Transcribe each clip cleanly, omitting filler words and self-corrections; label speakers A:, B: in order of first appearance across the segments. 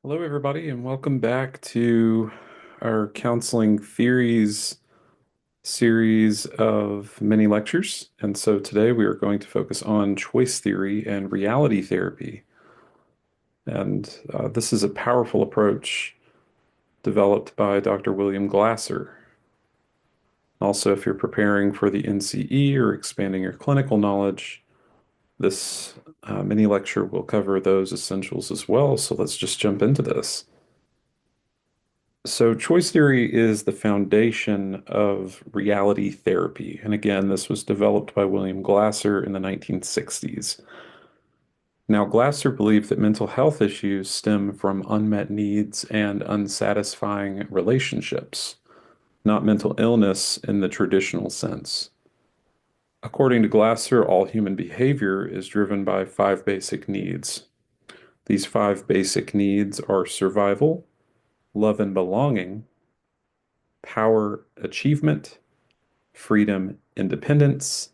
A: Hello, everybody, and welcome back to our counseling theories series of mini lectures. And so today we are going to focus on choice theory and reality therapy. And this is a powerful approach developed by Dr. William Glasser. Also, if you're preparing for the NCE or expanding your clinical knowledge, this mini lecture will cover those essentials as well. So let's just jump into this. So, choice theory is the foundation of reality therapy. And again, this was developed by William Glasser in the 1960s. Now, Glasser believed that mental health issues stem from unmet needs and unsatisfying relationships, not mental illness in the traditional sense. According to Glasser, all human behavior is driven by five basic needs. These five basic needs are survival, love and belonging, power, achievement, freedom, independence,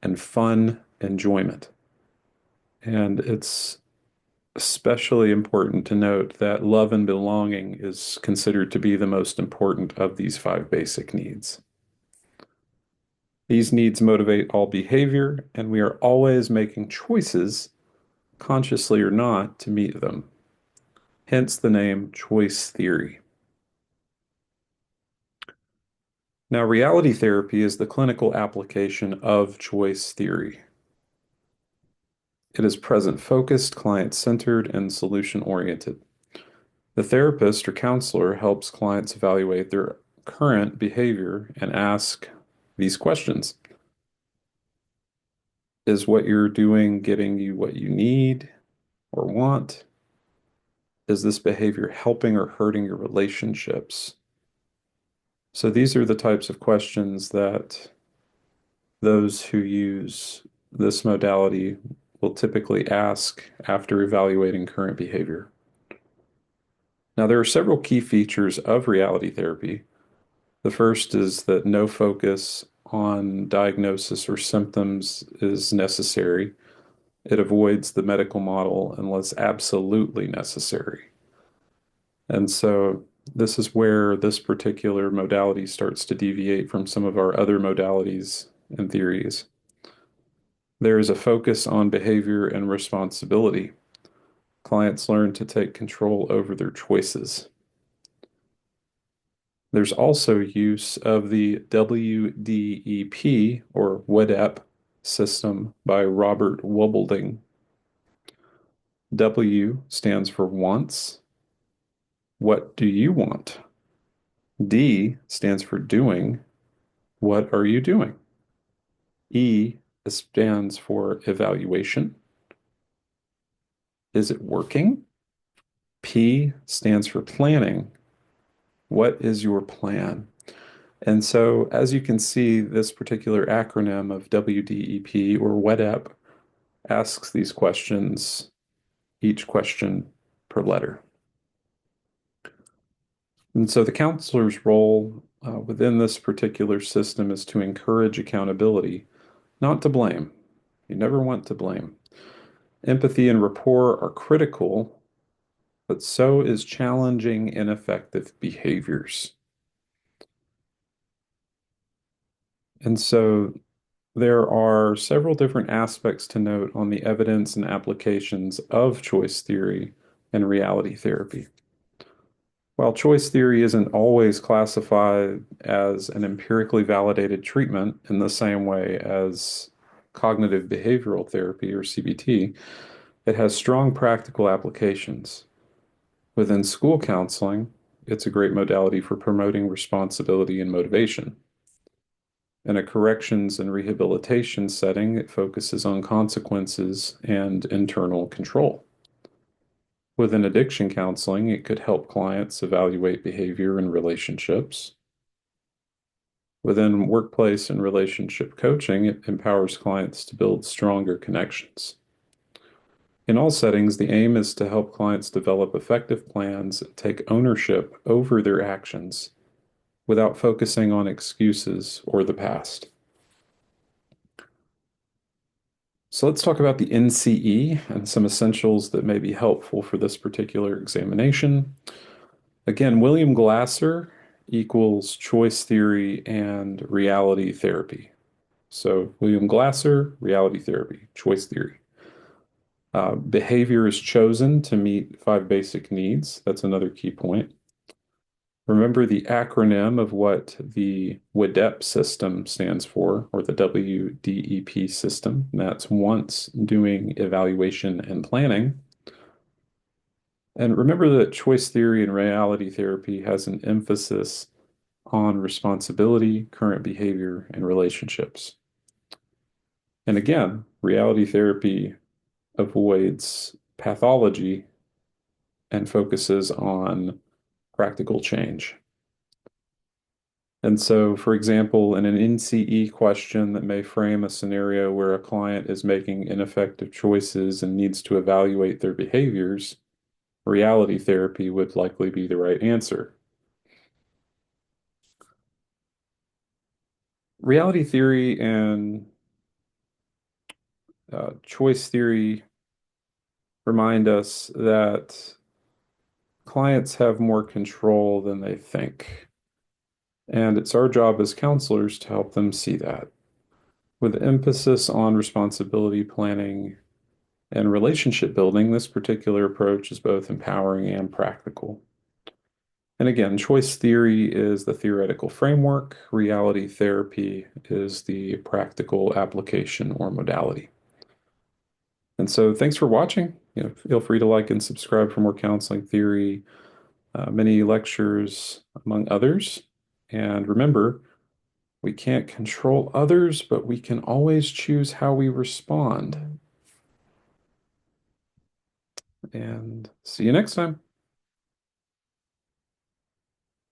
A: and fun, enjoyment. And it's especially important to note that love and belonging is considered to be the most important of these five basic needs. These needs motivate all behavior, and we are always making choices, consciously or not, to meet them. Hence the name choice theory. Now, reality therapy is the clinical application of choice theory. It is present-focused, client-centered, and solution-oriented. The therapist or counselor helps clients evaluate their current behavior and ask these questions. Is what you're doing getting you what you need or want? Is this behavior helping or hurting your relationships? So these are the types of questions that those who use this modality will typically ask after evaluating current behavior. Now, there are several key features of reality therapy. The first is that no focus on diagnosis or symptoms is necessary. It avoids the medical model unless absolutely necessary. And so this is where this particular modality starts to deviate from some of our other modalities and theories. There is a focus on behavior and responsibility. Clients learn to take control over their choices. There's also use of the WDEP or WEDEP system by Robert Wobbleding. W stands for wants. What do you want? D stands for doing. What are you doing? E stands for evaluation. Is it working? P stands for planning. What is your plan? And so, as you can see, this particular acronym of WDEP or WEDEP asks these questions, each question per letter. And so, the counselor's role within this particular system is to encourage accountability, not to blame. You never want to blame. Empathy and rapport are critical, but so is challenging ineffective behaviors. And so, there are several different aspects to note on the evidence and applications of choice theory and reality therapy. While choice theory isn't always classified as an empirically validated treatment in the same way as cognitive behavioral therapy or CBT, it has strong practical applications. Within school counseling, it's a great modality for promoting responsibility and motivation. In a corrections and rehabilitation setting, it focuses on consequences and internal control. Within addiction counseling, it could help clients evaluate behavior and relationships. Within workplace and relationship coaching, it empowers clients to build stronger connections. In all settings, the aim is to help clients develop effective plans and take ownership over their actions without focusing on excuses or the past. So let's talk about the NCE and some essentials that may be helpful for this particular examination. Again, William Glasser equals choice theory and reality therapy. So William Glasser, reality therapy, choice theory. Behavior is chosen to meet five basic needs. That's another key point. Remember the acronym of what the WDEP system stands for, or the WDEP system. And that's once, doing, evaluation, and planning. And remember that choice theory and reality therapy has an emphasis on responsibility, current behavior, and relationships. And again, reality therapy avoids pathology and focuses on practical change. And so, for example, in an NCE question that may frame a scenario where a client is making ineffective choices and needs to evaluate their behaviors, reality therapy would likely be the right answer. Reality theory and choice theory remind us that clients have more control than they think. And it's our job as counselors to help them see that. With emphasis on responsibility planning and relationship building, this particular approach is both empowering and practical. And again, choice theory is the theoretical framework, reality therapy is the practical application or modality. And so thanks for watching. Feel free to like and subscribe for more counseling theory, many lectures, among others. And remember, we can't control others, but we can always choose how we respond. And see you next time.